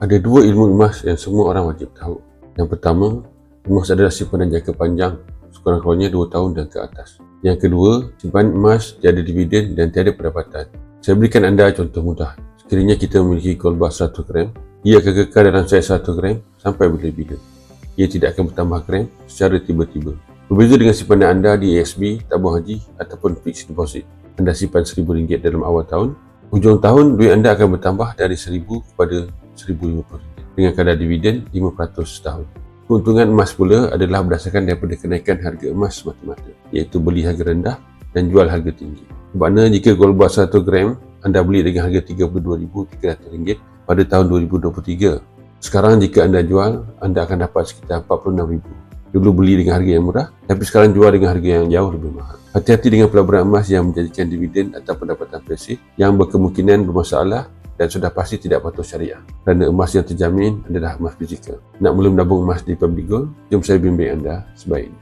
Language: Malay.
Ada dua ilmu emas yang semua orang wajib tahu. Yang pertama, emas adalah simpanan jangka panjang, sekurang-kurangnya 2 tahun dan ke atas. Yang kedua, simpanan emas tiada dividen dan tiada pendapatan. Saya berikan anda contoh mudah. Sekiranya kita memiliki gold bar 100 gram, ia akan kekal dalam saiz 100 gram sampai bila-bila. Ia tidak akan bertambah gram secara tiba-tiba. Berbeza dengan simpanan anda di ASB, tabung haji ataupun fixed deposit. Anda simpan RM1,000 dalam awal tahun, hujung tahun duit anda akan bertambah dari RM1,000 kepada RM1,050 dengan kadar dividen 5% setahun. Keuntungan emas pula adalah berdasarkan daripada kenaikan harga emas semata-mata, iaitu beli harga rendah dan jual harga tinggi. Bermakna jika gold bar 100 gram anda beli dengan harga RM32,300 pada tahun 2023, sekarang jika anda jual, anda akan dapat sekitar RM46,000. Dulu beli dengan harga yang murah, tapi sekarang jual dengan harga yang jauh lebih mahal. Hati-hati dengan pelaburan emas yang menjanjikan dividen atau pendapatan pasif yang berkemungkinan bermasalah dan sudah pasti tidak patuh syariah. Kerana emas yang terjamin adalah emas fizikal. Nak mula menabung emas di Public Gold? Jom saya bimbing anda sebaiknya.